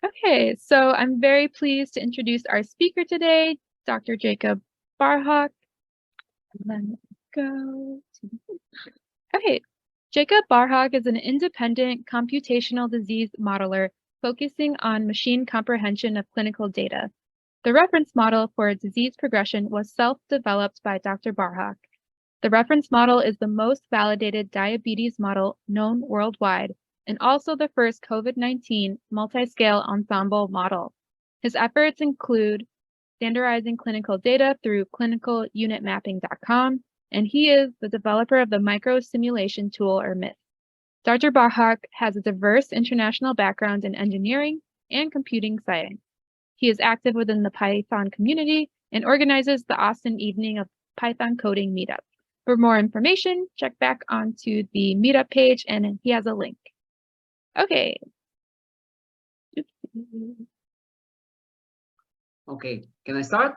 Okay, so I'm very pleased to introduce our speaker today, Dr. Jacob Barhak. Let me go to... Okay, Jacob Barhak is an independent computational disease modeler focusing on machine comprehension of clinical data. The reference model for disease progression was self-developed by Dr. Barhak. The reference model is the most validated diabetes model known worldwide and also the first COVID-19 multi-scale ensemble model. His efforts include standardizing clinical data through clinicalunitmapping.com, and he is the developer of the micro-simulation tool, or MIST. Dr. Barhak has a diverse international background in engineering and computing science. He is active within the Python community and organizes the Austin Evening of Python Coding Meetup. For more information, check back onto the meetup page, and he has a link. Okay. Okay, can I start?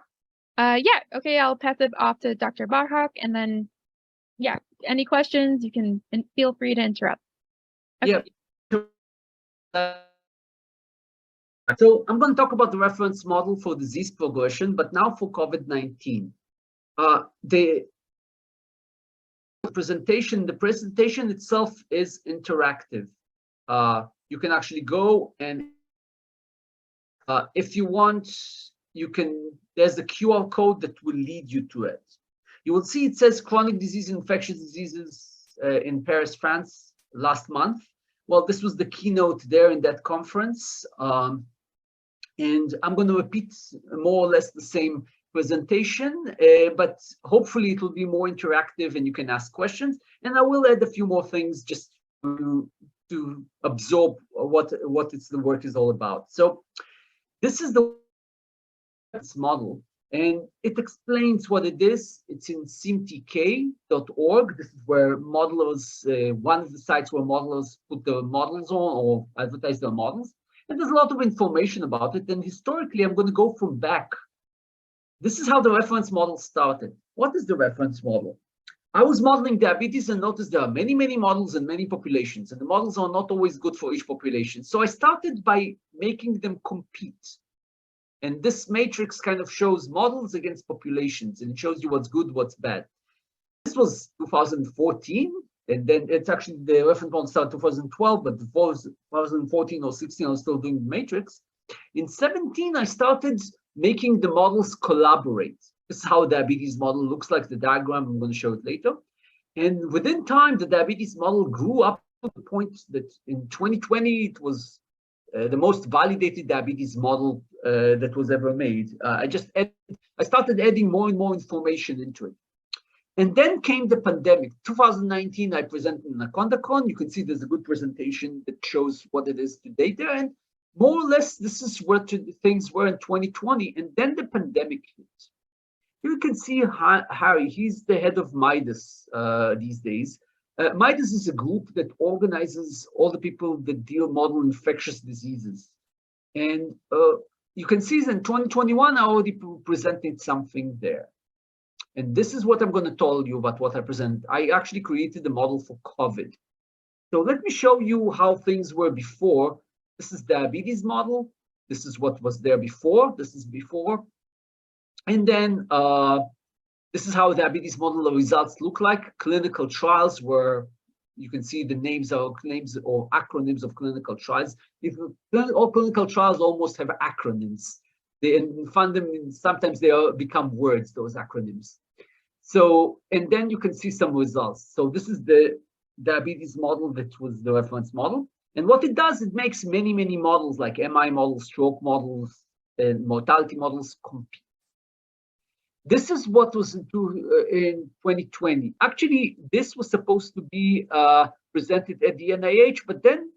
Yeah, okay, I'll pass it off to Dr. Barhak, and then, yeah, any questions, you can feel free to interrupt. Okay. Yeah. So I'm going to talk about the reference model for disease progression, but now for COVID-19. The presentation itself is interactive. You can actually go and if you want, there's a QR code that will lead you to it. You will see it says chronic disease, infectious diseases in Paris, France last month. Well, this was the keynote there in that conference. And I'm going to repeat more or less the same presentation, but hopefully it will be more interactive and you can ask questions. And I will add a few more things just to absorb what the work is all about. So this is the model, and it explains what it is. It's in simtk.org. This is where modelers, one of the sites where modelers put their models on or advertise their models. And there's a lot of information about it. And historically, I'm going to go from back. This is how the reference model started. What is the reference model? I was modeling diabetes and noticed there are many, many models and many populations, and the models are not always good for each population. So I started by making them compete. And this matrix kind of shows models against populations, and it shows you what's good, what's bad. This was 2014, and then it's actually the reference model started 2012, but before 2014 or 16, I was still doing the matrix. In 17, I started making the models collaborate. This is how a diabetes model looks like, the diagram. I'm going to show it later. And within time, the diabetes model grew up to the point that in 2020, it was the most validated diabetes model that was ever made. I started adding more and more information into it. And then came the pandemic. 2019, I presented in AcondaCon. You can see there's a good presentation that shows what it is to date there. And more or less, this is where things were in 2020. And then the pandemic hit. You can see Harry, he's the head of MIDAS these days. MIDAS is a group that organizes all the people that model infectious diseases. And you can see that in 2021, I already presented something there. And this is what I'm going to tell you about what I present. I actually created the model for COVID. So let me show you how things were before. This is diabetes model. This is what was there before. This is before. And then this is how diabetes model results look like. Clinical trials where you can see the names or acronyms of clinical trials. All clinical trials almost have acronyms. Sometimes they become words, those acronyms. So, and then you can see some results. So this is the diabetes model that was the reference model. And what it does, it makes many, many models like MI models, stroke models, and mortality models compete. This is what was in 2020. Actually, this was supposed to be presented at the NIH, but then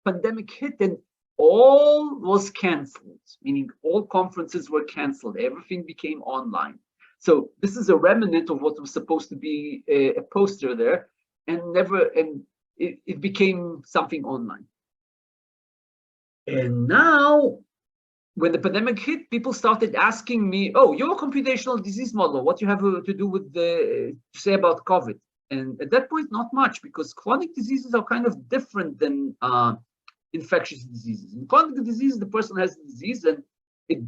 pandemic hit and all was canceled, meaning all conferences were canceled. Everything became online. So this is a remnant of what was supposed to be a poster there, and it became something online. And now, when the pandemic hit, people started asking me, "Oh, you're a computational disease model. What do you have to do with to say about COVID?" And at that point, not much, because chronic diseases are kind of different than infectious diseases. In chronic disease, the person has the disease, and it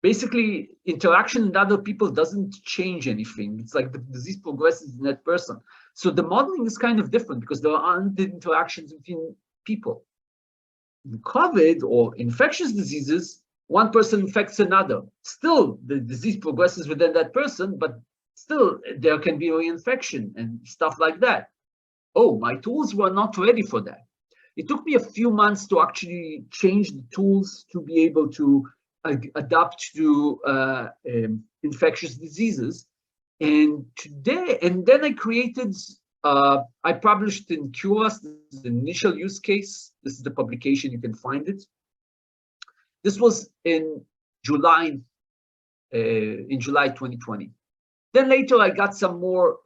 basically interaction with other people doesn't change anything. It's like the disease progresses in that person. So the modeling is kind of different because there aren't the interactions between people. In COVID or infectious diseases, one person infects another. Still, the disease progresses within that person, but still there can be reinfection and stuff like that. Oh, my tools were not ready for that. It took me a few months to actually change the tools to be able to adapt to infectious diseases. And then I created, I published in QRAS, this is the initial use case. This is the publication, you can find it. This was in July 2020. Then later I got some more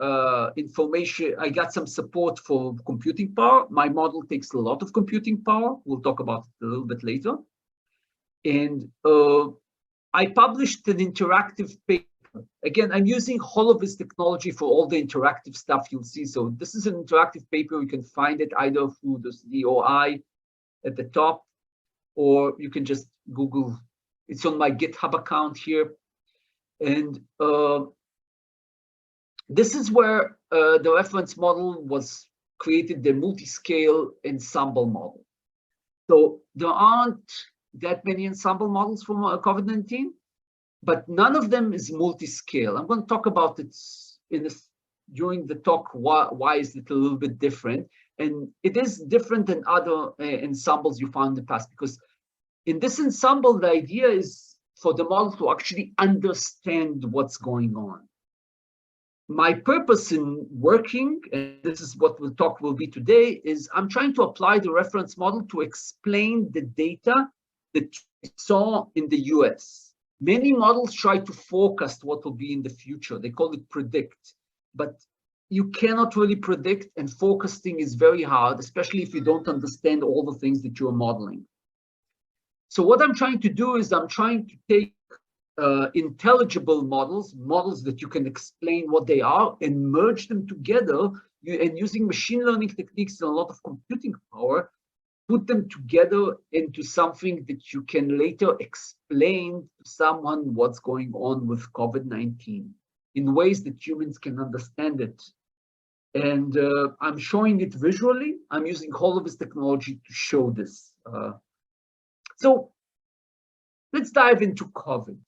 information. I got some support for computing power. My model takes a lot of computing power. We'll talk about it a little bit later. And I published an interactive paper. Again, I'm using HoloViz technology for all the interactive stuff you'll see. So this is an interactive paper. You can find it either through the DOI at the top, or you can just Google. It's on my GitHub account here. And this is where the reference model was created, the multi-scale ensemble model. So there aren't that many ensemble models from COVID-19, but none of them is multi-scale. I'm going to talk about it during the talk, why is it a little bit different? And it is different than other ensembles you found in the past, because in this ensemble, the idea is for the model to actually understand what's going on. My purpose in working, and this is what the talk will be today, is I'm trying to apply the reference model to explain the data that we saw in the US. Many models try to forecast what will be in the future. They call it predict, but you cannot really predict, and forecasting is very hard, especially if you don't understand all the things that you're modeling. So what I'm trying to do is I'm trying to take intelligible models that you can explain what they are, and merge them together, and using machine learning techniques and a lot of computing power, put them together into something that you can later explain to someone what's going on with COVID-19 in ways that humans can understand it. And I'm showing it visually. I'm using HoloViz technology to show this. So let's dive into COVID.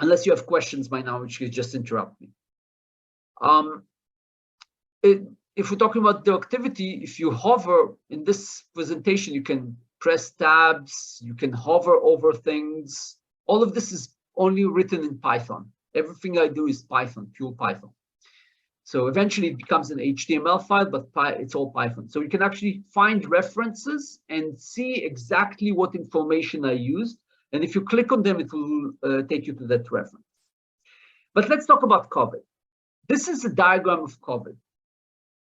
Unless you have questions by now, which you just interrupt me. If we're talking about the activity, if you hover in this presentation, you can press tabs, you can hover over things. All of this is only written in Python. Everything I do is Python, pure Python. So eventually it becomes an HTML file, but it's all Python. So you can actually find references and see exactly what information I used. And if you click on them, it will take you to that reference. But let's talk about COVID. This is a diagram of COVID.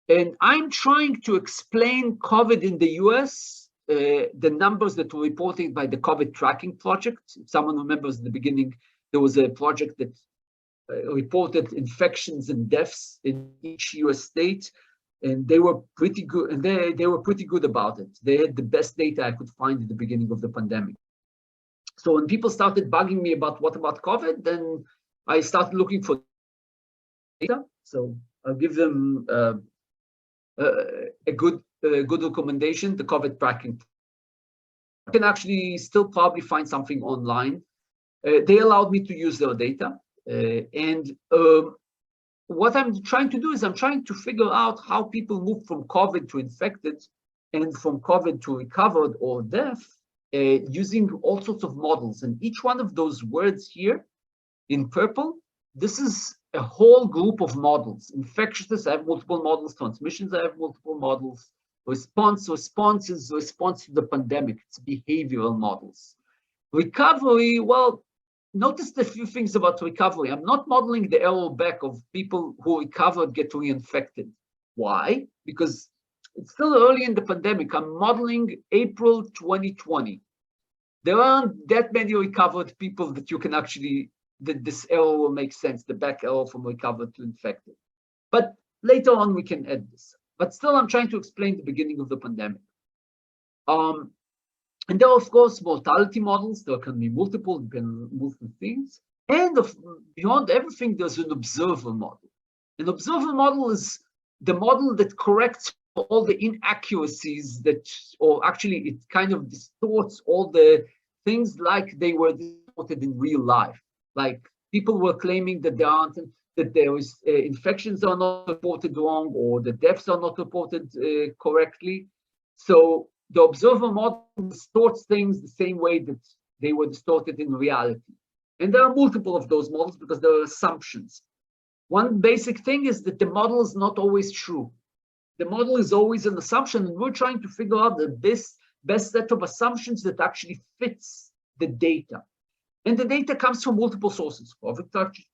And I'm trying to explain COVID in the US, the numbers that were reported by the COVID tracking project. If someone remembers in the beginning, there was a project that reported infections and deaths in each US state. And they were pretty good, and they were pretty good about it. They had the best data I could find at the beginning of the pandemic. So when people started bugging me about what about COVID, then I started looking for data. So I'll give them a good recommendation, the COVID tracking. You can actually still probably find something online. They allowed me to use their data. What I'm trying to do is I'm trying to figure out how people move from COVID to infected and from COVID to recovered or death, using all sorts of models. And each one of those words here in purple, this is a whole group of models. Infectious, I have multiple models. Transmissions, I have multiple models. Response is response to the pandemic. It's behavioral models. Recovery, well, notice the few things about recovery. I'm not modeling the arrow back of people who recovered get reinfected. Why? Because it's still early in the pandemic. I'm modeling April 2020. There aren't that many recovered people that you can actually, that this arrow will make sense, the back arrow from recovered to infected. But later on, we can add this. But still, I'm trying to explain the beginning of the pandemic. And there are, of course, mortality models. There can be multiple things. And beyond everything, there's an observer model. An observer model is the model that corrects all the inaccuracies that, or actually it kind of distorts all the things like they were distorted in real life. Like people were claiming that there aren't, that there is infections are not reported wrong, or the deaths are not reported correctly. So the observer model distorts things the same way that they were distorted in reality. And there are multiple of those models because there are assumptions. One basic thing is that the model is not always true. The model is always an assumption, and we're trying to figure out the best set of assumptions that actually fits the data. And the data comes from multiple sources.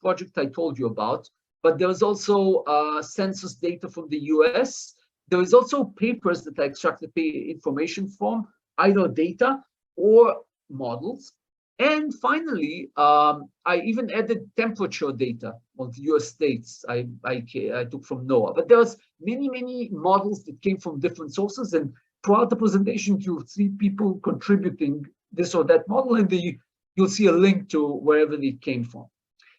Project I told you about, but there's also census data from the US. There is also papers that I extracted information from, either data or models. And finally, I even added temperature data of the US states I took from NOAA. But there's many models that came from different sources. And throughout the presentation, you'll see people contributing this or that model, and you'll see a link to wherever they came from.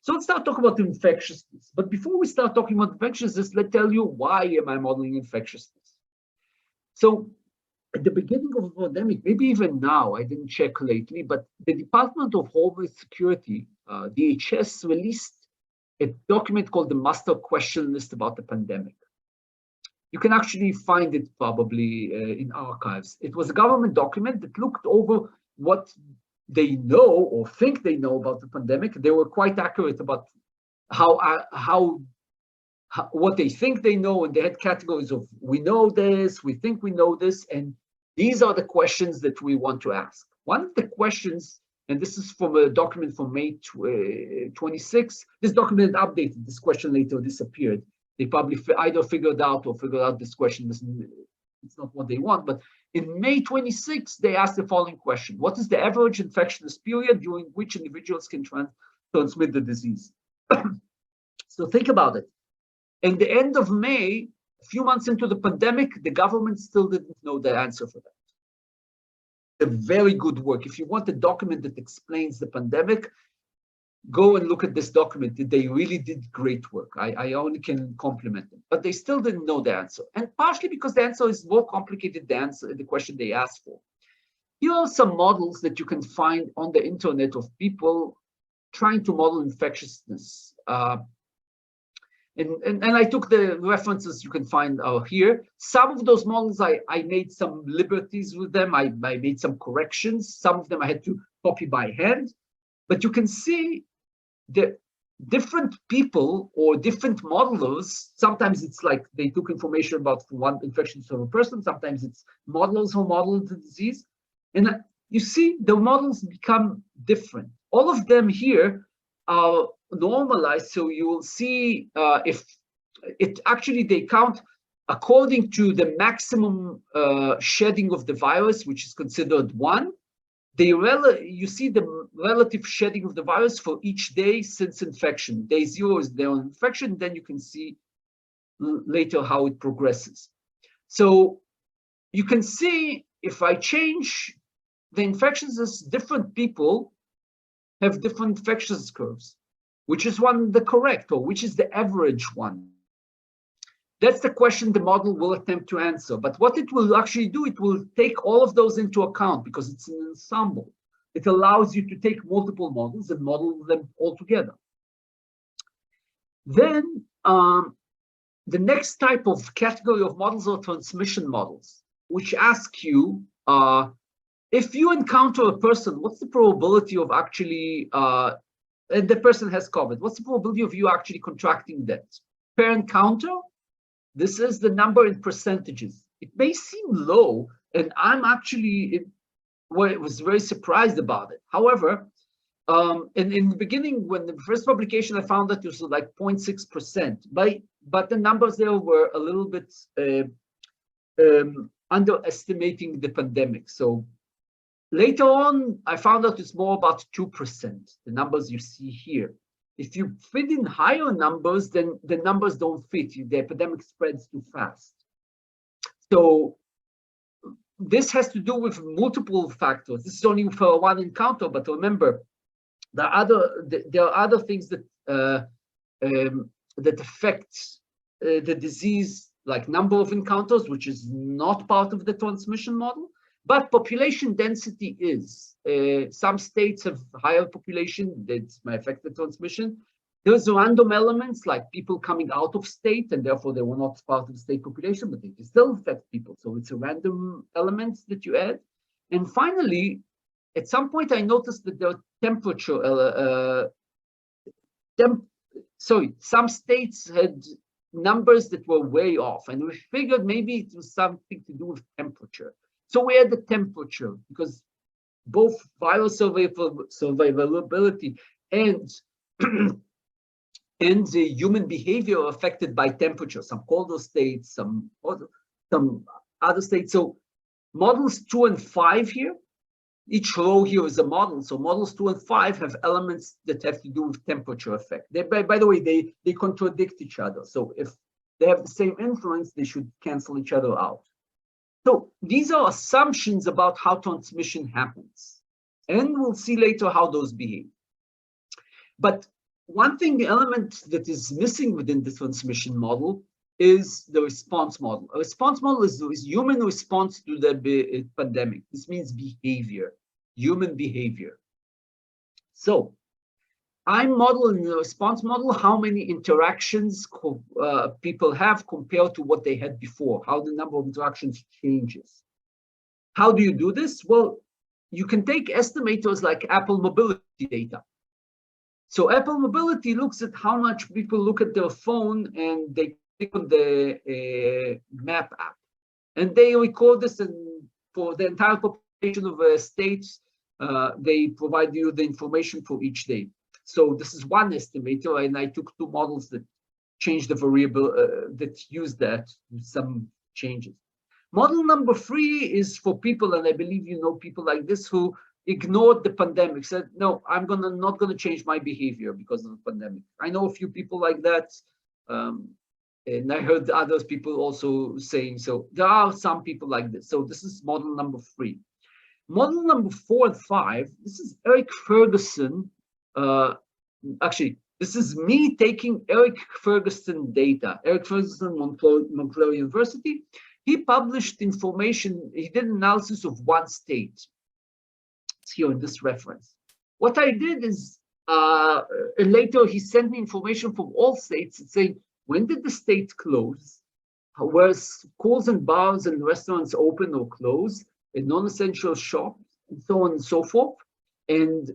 So let's start talking about infectiousness. But before we start talking about infectiousness, let's tell you why am I modeling infectiousness. So at the beginning of the pandemic, maybe even now, I didn't check lately, but the Department of Homeland Security, DHS, released a document called the Master Question List about the pandemic. You can actually find it probably in archives. It was a government document that looked over what they know or think they know about the pandemic. They were quite accurate about what they think they know, and they had categories of we know this, we think we know this, and these are the questions that we want to ask. One of the questions, and this is from a document from May 26, this document updated, this question later disappeared. They probably either figured out this question, it's not what they want, but in May 26, they asked the following question: what is the average infectious period during which individuals can transmit the disease? So think about it. In the end of May, a few months into the pandemic, the government still didn't know the answer for that. A very good work. If you want a document that explains the pandemic, go and look at this document. They really did great work. I only can compliment them, but they still didn't know the answer. And partially because the answer is more complicated than the question they asked for. Here are some models that you can find on the internet of people trying to model infectiousness. And I took the references you can find here. Some of those models, I made some liberties with them. I made some corrections. Some of them I had to copy by hand. But you can see the different people or different modelers. Sometimes it's like they took information about one infection of a person. Sometimes it's modelers who modeled the disease. And you see the models become different. All of them here are normalized, so you will see if it actually they count according to the maximum shedding of the virus, which is considered 1. You see the relative shedding of the virus for each day since infection. Day 0 is their infection, then you can see later how it progresses. So you can see if I change the infections, as different people have different infections curves. Which is one the correct, or which is the average one? That's the question the model will attempt to answer. But what it will actually do, it will take all of those into account because it's an ensemble. It allows you to take multiple models and model them all together. Then the next type of category of models are transmission models, which ask you, if you encounter a person, what's the probability of actually and the person has COVID, what's the probability of you actually contracting that? Per encounter, this is the number in percentages. It may seem low, and I'm actually was very surprised about it. However, in the beginning, when the first publication, I found that it was like 0.6%, but the numbers there were a little bit underestimating the pandemic. So later on, I found out it's more about 2%, the numbers you see here. If you fit in higher numbers, then the numbers don't fit. The epidemic spreads too fast. So this has to do with multiple factors. This is only for one encounter, but remember, there are other things that that affect the disease, like number of encounters, which is not part of the transmission model, but population density is. Some states have higher population that may affect the transmission. There's random elements like people coming out of state, and therefore they were not part of the state population, but they can still affect people. So it's a random element that you add. And finally, at some point, I noticed that there are temperature, some states had numbers that were way off, and we figured maybe it was something to do with temperature. So we had the temperature because both virus survivability and and the human behavior are affected by temperature. Some colder states, some other states. So models 2 and 5 here. Each row here is a model. So models 2 and 5 have elements that have to do with temperature effect. By the way, they contradict each other. So if they have the same influence, they should cancel each other out. So these are assumptions about how transmission happens. And we'll see later how those behave. But one thing, the element that is missing within the transmission model is the response model. A response model is human response to the pandemic. This means behavior, human behavior. So I'm modeling the response model, how many interactions people have compared to what they had before, how the number of interactions changes. How do you do this? Well, you can take estimators like Apple mobility data. So Apple Mobility looks at how much people look at their phone and they click on the map app. And they record this, and for the entire population of states, they provide you the information for each day. So this is one estimator, and I took 2 models that changed the variable, that use that, some changes. Model number 3 is for people, and I believe you know people like this, who ignored the pandemic, said, no, I'm not gonna change my behavior because of the pandemic. I know a few people like that, and I heard others people also saying so. There are some people like this. So this is model number 3. Model number 4 and 5, this is Eric Ferguson. Actually, this is me taking Eric Ferguson data. Eric Ferguson, Montclair University. He published information, he did an analysis of one state. Here in this reference. What I did is, later he sent me information from all states saying, when did the state close? Were schools and bars and restaurants open or close? And non-essential shops, and so on and so forth. And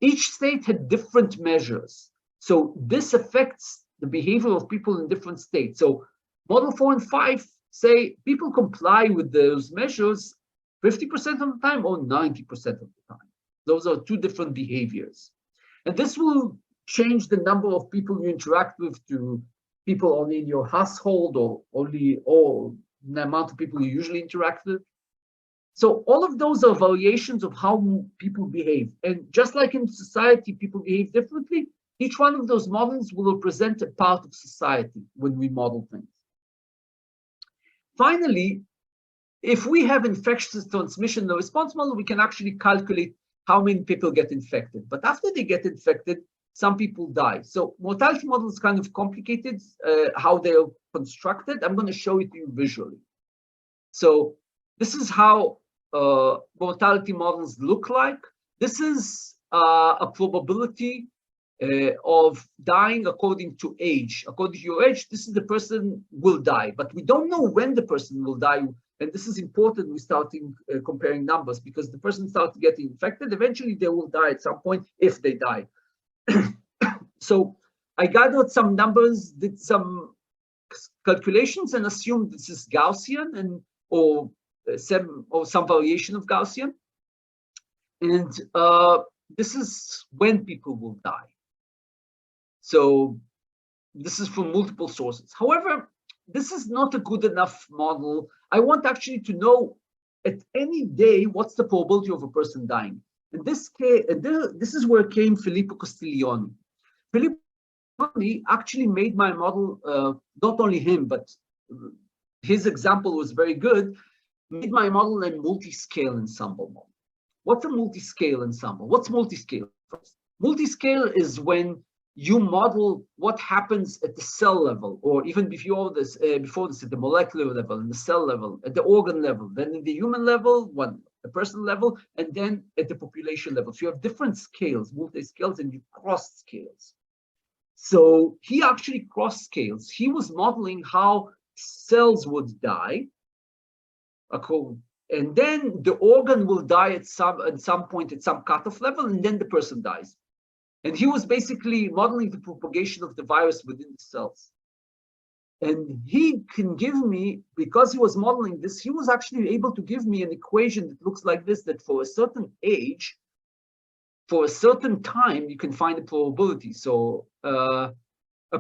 each state had different measures. So this affects the behavior of people in different states. So model 4 and 5 say people comply with those measures 50% of the time or 90% of the time. Those are 2 different behaviors. And this will change the number of people you interact with to people only in your household or the amount of people you usually interact with. So all of those are variations of how people behave. And just like in society, people behave differently, each one of those models will represent a part of society when we model things. Finally, if we have infectious transmission, the response model, we can actually calculate how many people get infected. But after they get infected, some people die. So mortality model is kind of complicated, how they're constructed. I'm going to show it to you visually. So this is how mortality models look like. This is a probability of dying according to age. According to your age, this is the person will die, but we don't know when the person will die. And this is important. We starting comparing numbers because the person starts getting infected. Eventually, they will die at some point if they die. So I gathered some numbers, did some calculations, and assumed this is Gaussian or some variation of Gaussian. And this is when people will die. So this is from multiple sources. However, this is not a good enough model. I want actually to know at any day what's the probability of a person dying. In this case, this is where came Filippo Castiglione. Filippo Castiglione actually made my model, not only him, but his example was very good. made my model a multi-scale ensemble model. What's a multi-scale ensemble? What's multi-scale? Multi-scale is when you model what happens at the cell level, or even before this, at the molecular level, in the cell level, at the organ level, then in the human level, the person level, and then at the population level. So you have different scales, multi-scales, and you cross scales. So he actually cross scales. He was modeling how cells would die, and then the organ will die at some point, at some cutoff level, and then the person dies. And he was basically modeling the propagation of the virus within the cells. And he can give me, because he was modeling this, he was actually able to give me an equation that looks like this, that for a certain age, for a certain time, you can find a probability. So a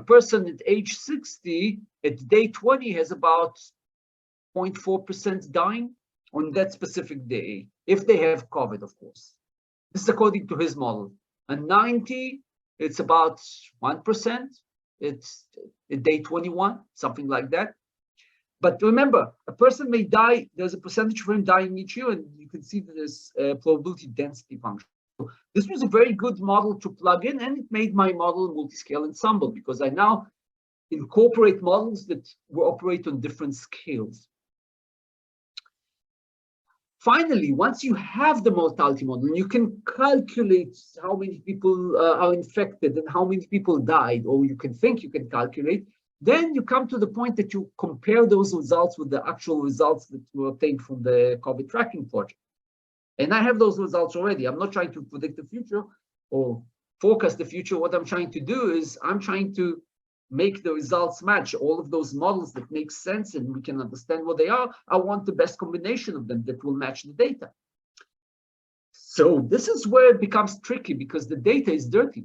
person at age 60, at day 20, has about 0.4% dying on that specific day, if they have COVID, of course. This is according to his model. And 90, it's about 1%. It's at day 21, something like that. But remember, a person may die, there's a percentage for him dying each year, and you can see that there's a probability density function. So this was a very good model to plug in, and it made my model a multi-scale ensemble, because I now incorporate models that will operate on different scales. Finally, once you have the mortality model, and you can calculate how many people are infected and how many people died, or you can think you can calculate, then you come to the point that you compare those results with the actual results that were obtained from the COVID tracking project. And I have those results already. I'm not trying to predict the future or forecast the future. What I'm trying to do is I'm trying to make the results match all of those models that make sense and we can understand what they are. I want the best combination of them that will match the data. So this is where it becomes tricky, because the data is dirty.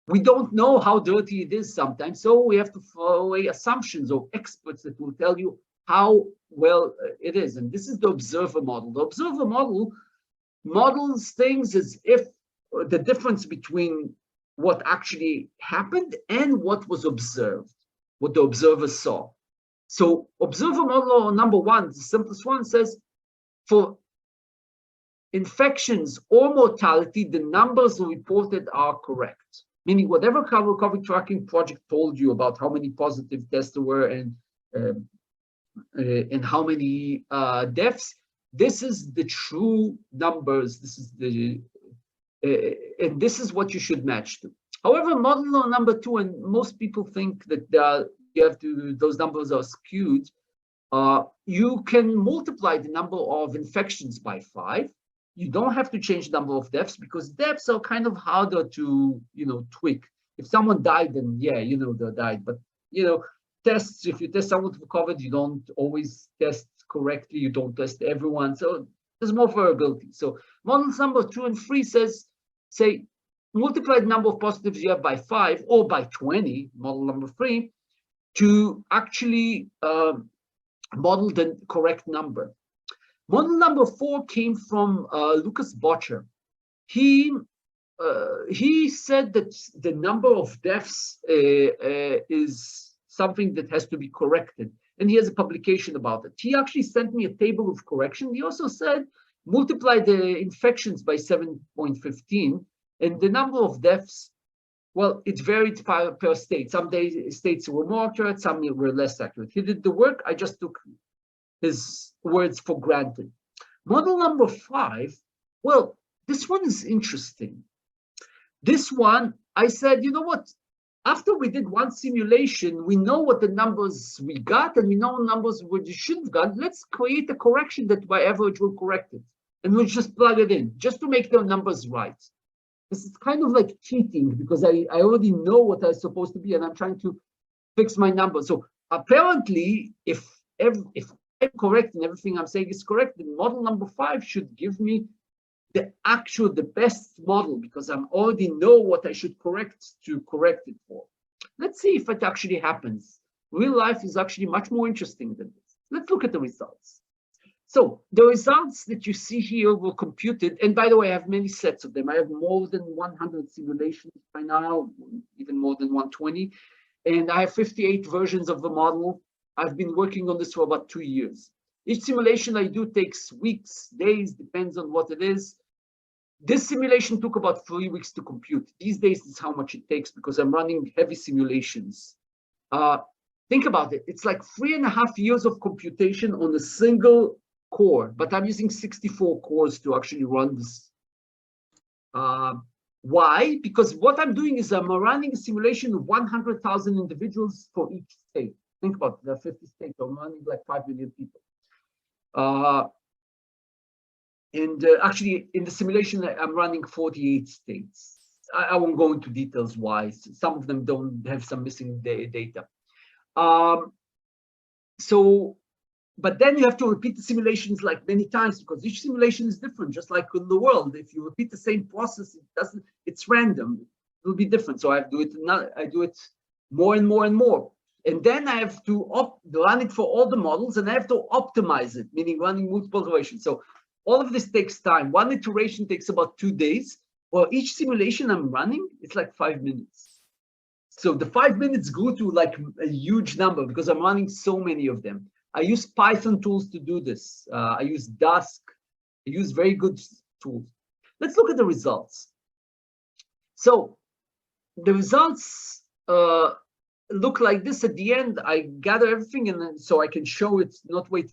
We don't know how dirty it is sometimes, so we have to follow away assumptions of experts that will tell you how well it is. And this is the observer model. The observer model models things as if the difference between what actually happened and what was observed, what the observer saw. So observer model number one, the simplest one, says for infections or mortality, the numbers reported are correct. Meaning whatever COVID tracking project told you about how many positive tests there were and how many deaths, this is the true numbers. This is the and this is what you should match to. However, model number two, and most people think that you have to, those numbers are skewed. You can multiply the number of infections by 5. You don't have to change the number of deaths, because deaths are kind of harder to, tweak. If someone died, then yeah, they died. But tests, if you test someone for COVID, you don't always test correctly. You don't test everyone. So there's more variability. So models number 2 and 3 say multiply the number of positives you have by 5 or by 20, model number 3, to actually model the correct number. Model number 4 came from Lucas Botcher. He said that the number of deaths is something that has to be corrected. And he has a publication about it. He actually sent me a table of correction. He also said, multiply the infections by 7.15, and the number of deaths, well, it varied per state. Some states were more accurate, some were less accurate. He did the work. I just took his words for granted. Model number 5, well, this one is interesting. This one, I said, you know what? After we did one simulation, we know what the numbers we got, and we know numbers we should have got. Let's create a correction that by average will correct it. And we'll just plug it in, just to make the numbers right. This is kind of like cheating, because I already know what I'm supposed to be, and I'm trying to fix my numbers. So apparently, if I'm correct and everything I'm saying is correct, then model number 5 should give me the best model, because I already know what I should correct to correct it for. Let's see if it actually happens. Real life is actually much more interesting than this. Let's look at the results. So the results that you see here were computed, and by the way, I have many sets of them. I have more than 100 simulations by now, even more than 120, and I have 58 versions of the model. I've been working on this for about 2 years. Each simulation I do takes weeks, days, depends on what it is. This simulation took about 3 weeks to compute. These days, it's how much it takes because I'm running heavy simulations. Think about it. It's like 3.5 years of computation on a single core, but I'm using 64 cores to actually run this. Why? Because what I'm doing is I'm running a simulation of 100,000 individuals for each state. Think about it. There are 50 states. I'm running like 5 million people. Actually, in the simulation, I'm running 48 states. I won't go into details why. Some of them don't have some missing data. But then you have to repeat the simulations like many times because each simulation is different, just like in the world. If you repeat the same process, it's random. It will be different. So I do it more and more and more. And then I have to run it for all the models, and I have to optimize it, meaning running multiple iterations. So all of this takes time. One iteration takes about 2 days. Or each simulation I'm running, it's like 5 minutes. So the 5 minutes grew to like a huge number because I'm running so many of them. I use Python tools to do this. I use Dusk. I use very good tools. Let's look at the results. So the results look like this at the end. I gather everything, and then so I can show it, not wait.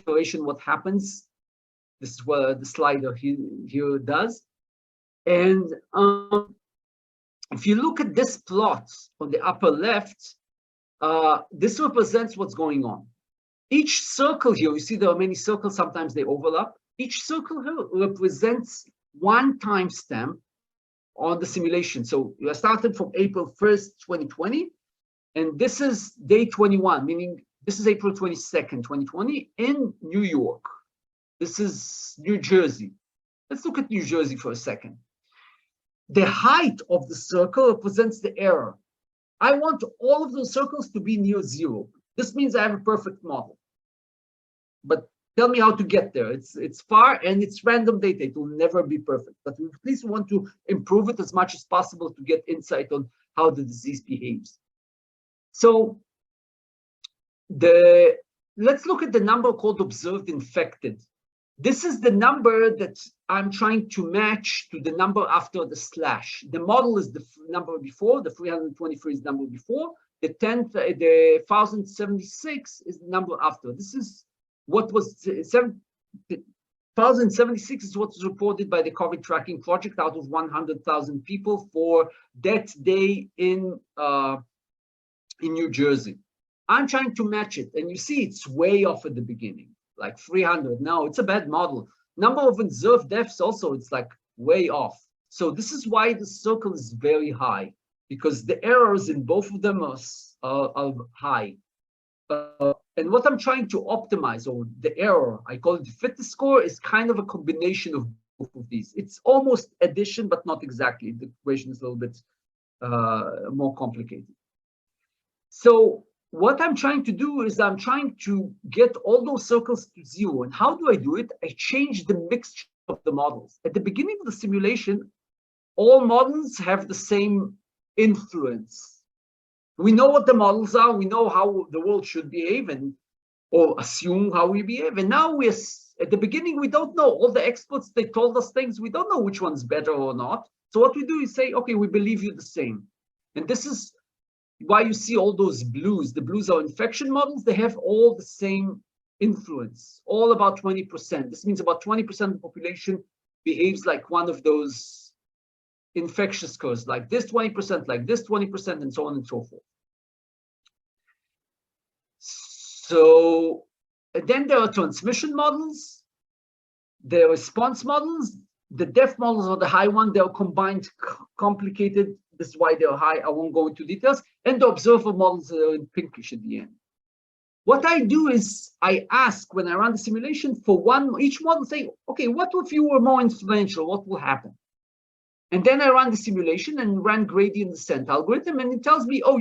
What happens. This is what the slider here does. And if you look at this plot on the upper left, this represents what's going on. Each circle here, you see there are many circles, sometimes they overlap. Each circle here represents one timestamp on the simulation. So you started from April 1st, 2020, and this is day 21, meaning this is April 22nd, 2020 in New York. This is New Jersey. Let's look at New Jersey for a second. The height of the circle represents the error. I want all of those circles to be near 0. This means I have a perfect model. But tell me how to get there. It's far and it's random data. It will never be perfect. But we at least want to improve it as much as possible to get insight on how the disease behaves. So let's look at the number called observed infected. This is the number that I'm trying to match to the number after the slash. The model is the number before, the 323 is the number before, the 1,076 is the number after. This is what was 1,076 is what was reported by the COVID tracking project out of 100,000 people for that day in New Jersey. I'm trying to match it, and you see it's way off at the beginning. Like 300. Now it's a bad model. Number of observed deaths also, it's like way off. So this is why the circle is very high, because the errors in both of them are high. And what I'm trying to optimize, or the error, I call it the fitness score, is kind of a combination of both of these. It's almost addition, but not exactly. The equation is a little bit more complicated. So what I'm trying to do is I'm trying to get all those circles to 0. And how do I do it? I change the mixture of the models. At the beginning of the simulation, all models have the same influence. We know what the models are. We know how the world should behave or assume how we behave. And now at the beginning, we don't know. All the experts, they told us things. We don't know which one's better or not. So what we do is say, okay, we believe you the same. And this is why you see all those blues. The blues are infection models. They have all the same influence, all about 20%. This means about 20% of the population behaves like one of those infectious curves, like this 20%, like this 20%, and so on and so forth. So then there are transmission models, there are response models. The death models are the high one. They are combined, complicated. This is why they are high. I won't go into details. And the observer models are in pinkish at the end. What I do is I ask when I run the simulation for each model, say, okay, what if you were more influential? What will happen? And then I run the simulation and run gradient descent algorithm, and it tells me, oh,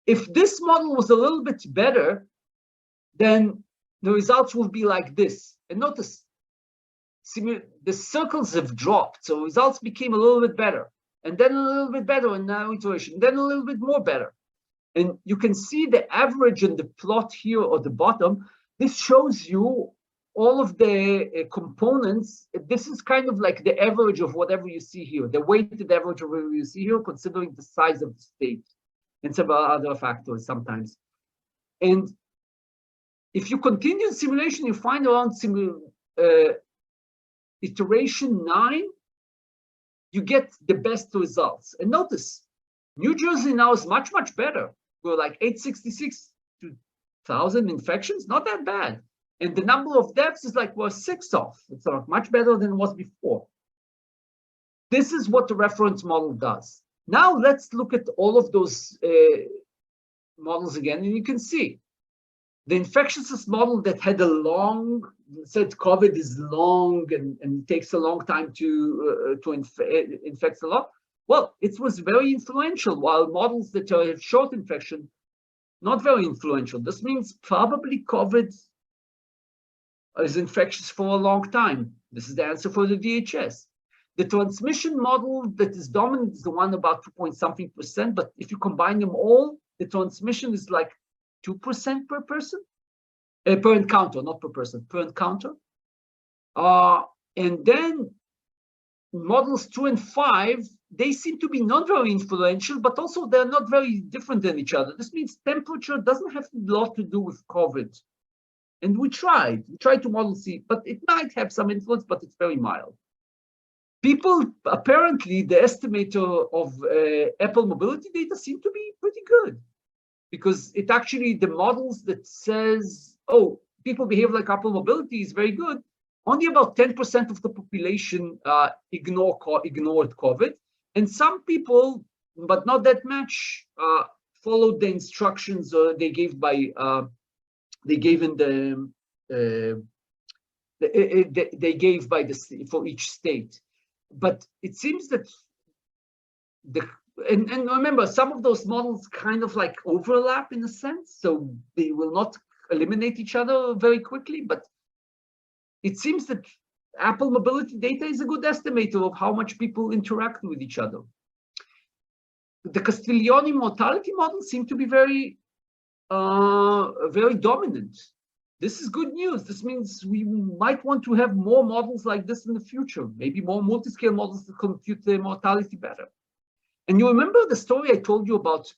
if this model was a little bit better, then the results will be like this. And notice, the circles have dropped, so results became a little bit better, and then a little bit better in now iteration, then a little bit more better. And you can see the average in the plot here at the bottom. This shows you all of the components. This is kind of like the average of whatever you see here, the weighted average of whatever you see here, considering the size of the state and several other factors sometimes. And if you continue the simulation, you find around iteration 9, you get the best results. And notice, New Jersey now is much, much better. We're like 866 to 1,000 infections, not that bad. And the number of deaths is like, well, 6 off. It's much better than it was before. This is what the reference model does. Now let's look at all of those models again, and you can see the infectiousness model that had a long, said COVID is long and it takes a long time to infect a lot. Well, it was very influential, while models that have short infection, not very influential. This means probably COVID is infectious for a long time. This is the answer for the DHS. The transmission model that is dominant is the one about 2.something%, but if you combine them all, the transmission is like 2% per person, per encounter, not per person, per encounter. And then models 2 and 5, they seem to be not very influential, but also they're not very different than each other. This means temperature doesn't have a lot to do with COVID. And we tried to model C, but it might have some influence, but it's very mild. People, apparently, the estimator of Apple mobility data seem to be pretty good, because it actually, the models that says, oh, people behave like Apple mobility is very good. Only about 10% of the population ignored COVID. And some people, but not that much, followed the instructions they gave by, they gave for each state. But it seems that and remember, some of those models kind of like overlap in a sense, so they will not eliminate each other very quickly, but it seems that Apple mobility data is a good estimator of how much people interact with each other. The Castiglione mortality model seemed to be very dominant. This is good news. This means we might want to have more models like this in the future, maybe more multi-scale models to compute the mortality better. And you remember the story I told you about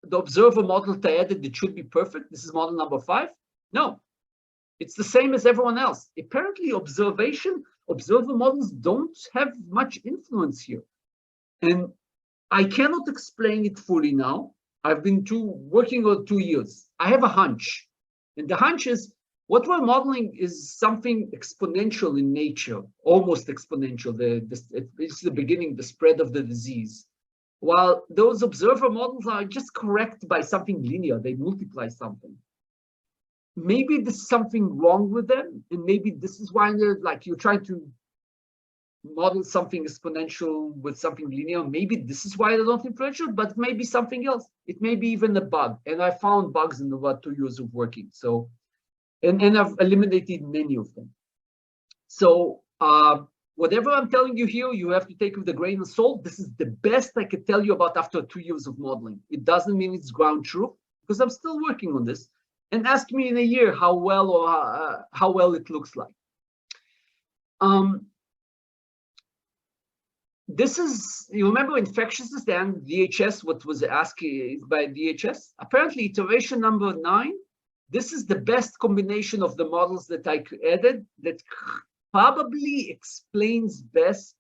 the observer model that I added that should be perfect? This is model number 5. No, it's the same as everyone else. Apparently, observer models don't have much influence here. And I cannot explain it fully now. I've been working on 2 years. I have a hunch. And the hunch is what we're modeling is something exponential in nature, almost exponential. It's the beginning, the spread of the disease. While those observer models are just correct by something linear, they multiply something. Maybe there's something wrong with them, and maybe this is why you're trying to model something exponential with something linear. Maybe this is why they're not influential, but maybe something else. It may be even a bug. And I found bugs in about 2 years of working. So, and I've eliminated many of them. So whatever I'm telling you here, you have to take with a grain of salt. This is the best I could tell you about after 2 years of modeling. It doesn't mean it's ground truth, because I'm still working on this. And ask me in a year how well it looks like. This is, you remember infectiousness and DHS, what was asked by DHS? Apparently, iteration number 9, this is the best combination of the models that I added that probably explains best,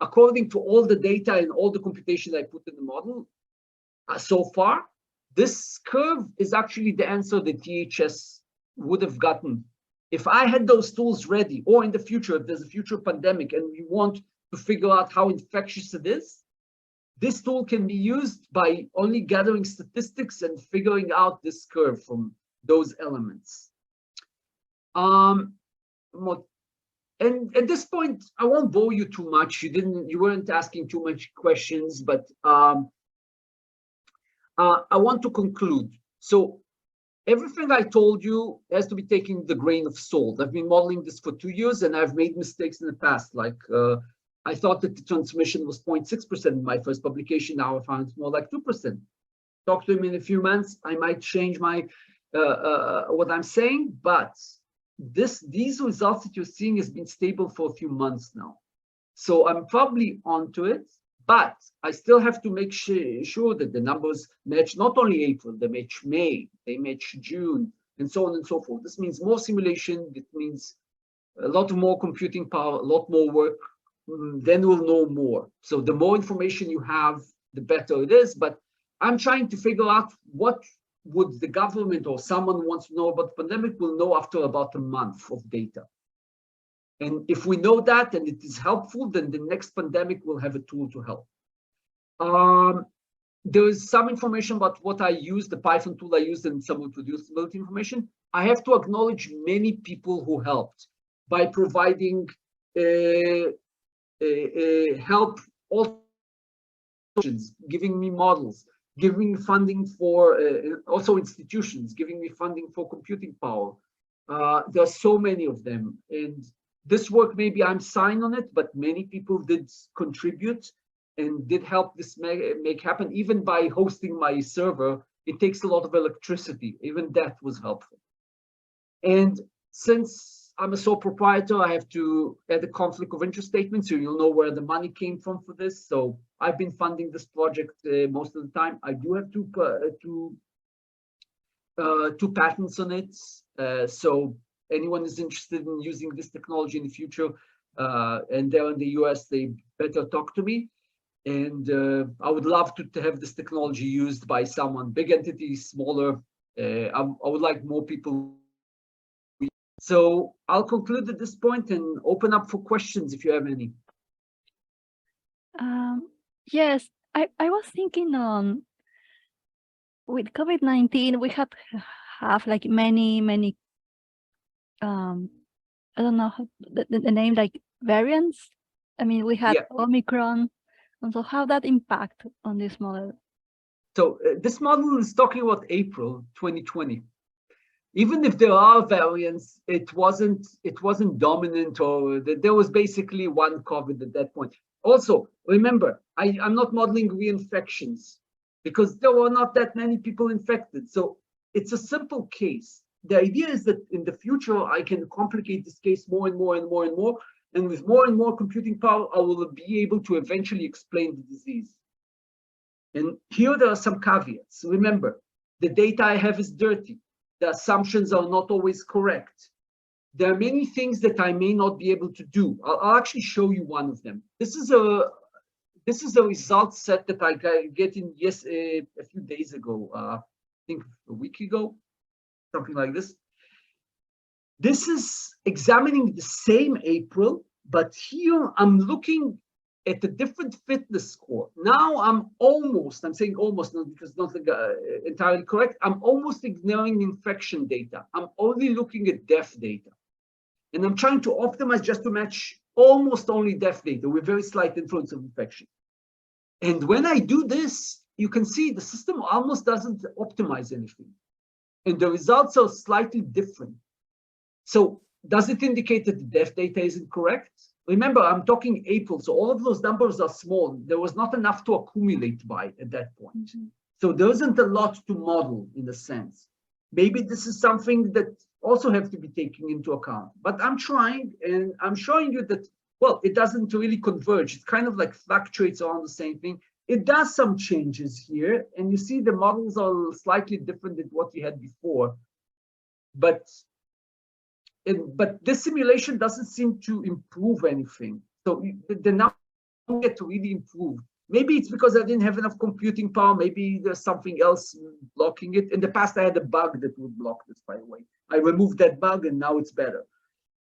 according to all the data and all the computation I put in the model so far. This curve is actually the answer that DHS would have gotten. If I had those tools ready, or in the future, if there's a future pandemic and we want to figure out how infectious it is, this tool can be used by only gathering statistics and figuring out this curve from those elements. And at this point, I won't bore you too much. You weren't asking too much questions, but I want to conclude. So everything I told you has to be taken with a grain of salt. I've been modeling this for 2 years, and I've made mistakes in the past. Like I thought that the transmission was 0.6% in my first publication. Now I found it's more like 2%. talk to him in a few months, I might change my what I'm saying, but these results that you're seeing has been stable for a few months now. So I'm probably onto it, but I still have to make sure that the numbers match not only April, they match May, they match June, and so on and so forth. This means more simulation, it means a lot more computing power, a lot more work, then we'll know more. So the more information you have, the better it is, but I'm trying to figure out what would the government or someone who wants to know about the pandemic will know after about a month of data. And if we know that and it is helpful, then the next pandemic will have a tool to help. There is some information about what I used, the Python tool I used, and some reproducibility information. I have to acknowledge many people who helped by providing help, all giving me models, giving me funding for also institutions, giving me funding for computing power. There are so many of them. And this work, maybe I'm signed on it, but many people did contribute and did help this make happen. Even by hosting my server, it takes a lot of electricity. Even that was helpful. And since I'm a sole proprietor, I have to add a conflict of interest statement, so you'll know where the money came from for this. So I've been funding this project most of the time. I do have two patents on it. So anyone is interested in using this technology in the future, and they're in the US, they better talk to me. And I would love to have this technology used by someone, big entities, smaller. I would like more people. So I'll conclude at this point and open up for questions if you have any. Yes, I was thinking on with COVID-19, we have like many I don't know the name, like variants. I mean, we had Omicron, and so how that impact on this model? So this model is talking about April 2020. Even if there are variants, it wasn't dominant, or there was basically one COVID at that point. Also, remember, I'm not modeling reinfections because there were not that many people infected. So it's a simple case. The idea is that in the future, I can complicate this case more and more and more and more. And with more and more computing power, I will be able to eventually explain the disease. And here there are some caveats. Remember, the data I have is dirty. The assumptions are not always correct. There are many things that I may not be able to do. I'll actually show you one of them. This is a result set that I get in a few days ago. I think a week ago, something like this. This is examining the same April, but here I'm looking at a different fitness score. Now I'm saying almost, not because not entirely correct. I'm almost ignoring infection data. I'm only looking at death data. And I'm trying to optimize just to match almost only death data with very slight influence of infection. And when I do this, you can see the system almost doesn't optimize anything. And the results are slightly different. So does it indicate that the death data isn't correct? Remember, I'm talking April, so all of those numbers are small. There was not enough to accumulate by at that point. Mm-hmm. So there isn't a lot to model in a sense. Maybe this is something that also have to be taken into account. But I'm trying, and I'm showing you that, well, it doesn't really converge. It kind of like fluctuates around the same thing. It does some changes here, and you see the models are slightly different than what you had before. But this simulation doesn't seem to improve anything. So the numbers don't get to really improve. Maybe it's because I didn't have enough computing power. Maybe there's something else blocking it. In the past, I had a bug that would block this, by the way. I removed that bug and now it's better.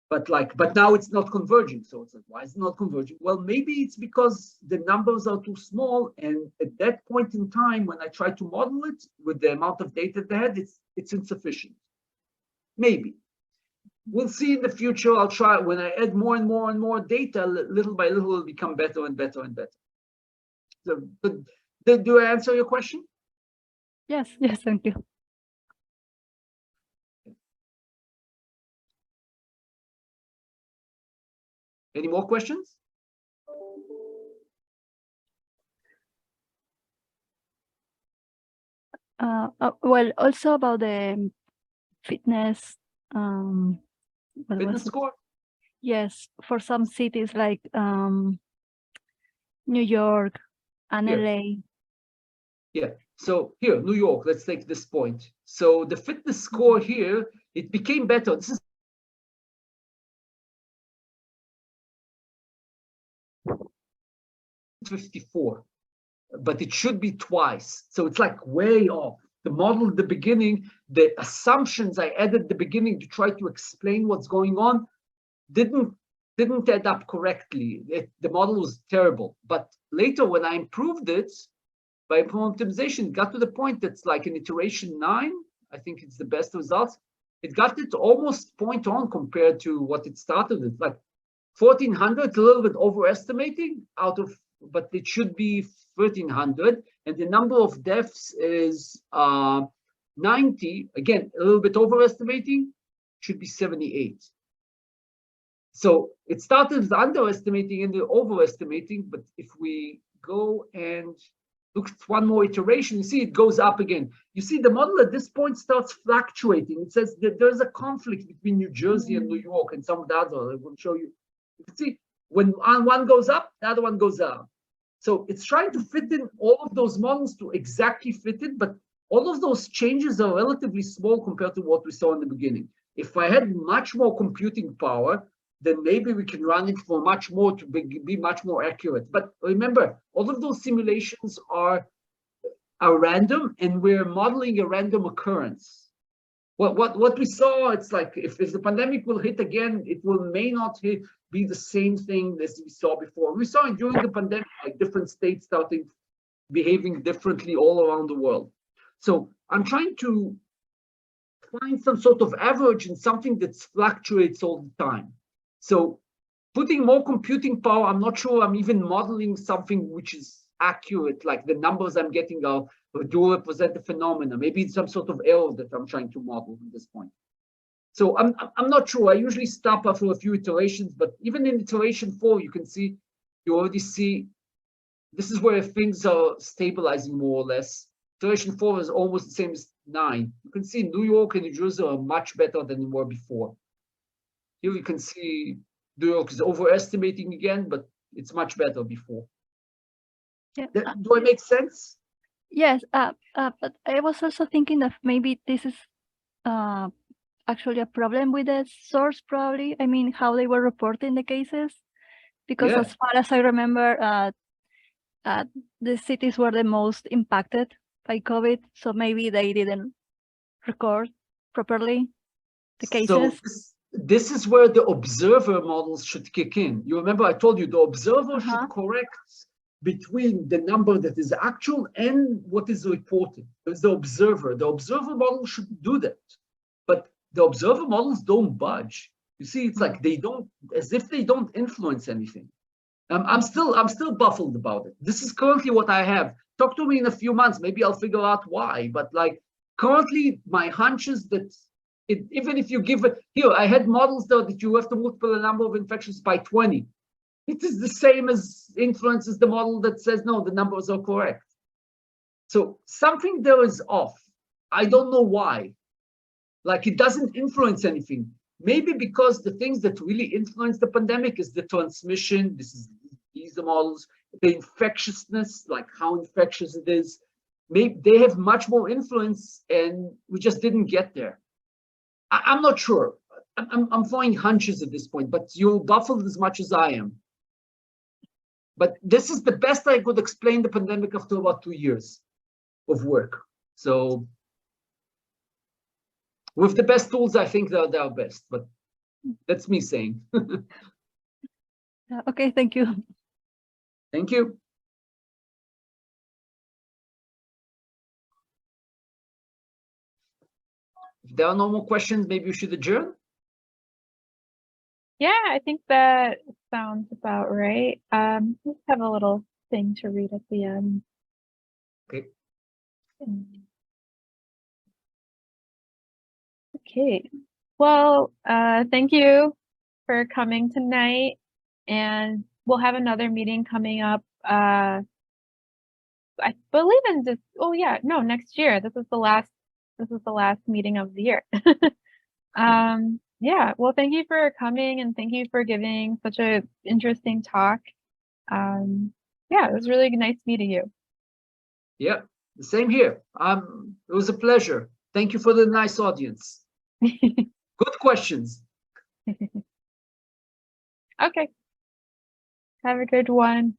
But now it's not converging. So it's like, why is it not converging? Well, maybe it's because the numbers are too small. And at that point in time, when I try to model it with the amount of data they had, it's insufficient. Maybe. We'll see in the future. I'll try when I add more and more and more data, little by little, it'll become better and better and better. So, do I answer your question? Yes, thank you. Any more questions? Well, also about the fitness. What Fitness was it? score? Yes, for some cities like New York and Yeah. LA. Yeah. So here, New York, let's take this point. So the fitness score here, it became better. This is 54, but it should be twice. So it's like way off. The model at the beginning, the assumptions I added at the beginning to try to explain what's going on didn't add up correctly. The model was terrible. But later when I improved it, by optimization, got to the point that's like in iteration 9, I think it's the best results. It got it almost point on compared to what it started with. Like 1400, a little bit overestimating out of, but it should be 1300. And the number of deaths is 90. Again, a little bit overestimating, should be 78. So it started with underestimating and the overestimating, but if we go and look at one more iteration, you see it goes up again. You see the model at this point starts fluctuating. It says that there's a conflict between New Jersey and New York and some of the other. I will show you. You can see when one goes up, the other one goes down. So it's trying to fit in all of those models to exactly fit it, but all of those changes are relatively small compared to what we saw in the beginning. If I had much more computing power, then maybe we can run it for much more to be much more accurate. But remember, all of those simulations are random, and we're modeling a random occurrence. What we saw, it's like if the pandemic will hit again, it may not be the same thing as we saw before. We saw it during the pandemic, like different states starting behaving differently all around the world. So I'm trying to find some sort of average in something that fluctuates all the time. So putting more computing power, I'm not sure I'm even modeling something which is accurate, like the numbers I'm getting do represent the phenomena. Maybe it's some sort of error that I'm trying to model at this point. So I'm not sure. I usually stop after a few iterations, but even in iteration 4, you can see, you already see, this is where things are stabilizing more or less. Iteration 4 is almost the same as 9. You can see New York and New Jersey are much better than they were before. Here you can see New York is overestimating again, but it's much better before. Yeah. Do I make sense? Yes, but I was also thinking that maybe this is actually a problem with the source, probably. I mean, how they were reporting the cases, because Yeah. as far as I remember, the cities were the most impacted by COVID, so maybe they didn't record properly the cases. So this is where the observer models should kick in. You remember I told you the observer should correct between the number that is actual and what is reported. There's the observer. The observer model should do that. But the observer models don't budge. You see, it's like they don't, as if they don't influence anything. I'm still baffled about it. This is currently what I have. Talk to me in a few months. Maybe I'll figure out why. But like currently, my hunch is that even if you give it here, I had models though that you have to multiply the number of infections by 20. It is the same as influences the model that says no, the numbers are correct. So something there is off. I don't know why. Like it doesn't influence anything. Maybe because the things that really influence the pandemic is the transmission. These are the models, the infectiousness, like how infectious it is. Maybe they have much more influence, and we just didn't get there. I'm not sure. I'm throwing hunches at this point, but you're baffled as much as I am. But this is the best I could explain the pandemic after about 2 years of work. So with the best tools, I think they're best, but that's me saying. Okay, thank you. Thank you. If there are no more questions, maybe we should adjourn. Yeah, I think that sounds about right. Let's have a little thing to read at the end. Okay. Okay. Well, thank you for coming tonight, and we'll have another meeting coming up I believe in this. Oh yeah, no, next year. This is the last meeting of the year. Yeah, well, thank you for coming and thank you for giving such a interesting talk. Yeah, it was really nice meeting you. Yeah, the same here. It was a pleasure. Thank you for the nice audience. Good questions. Okay. Have a good one.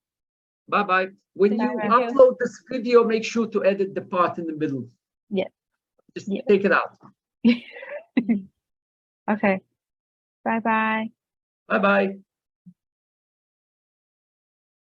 Bye-bye. When you Bye-bye. upload this video, make sure to edit the part in the middle. Yes. Just Yes. take it out. Okay. Bye-bye. Bye-bye.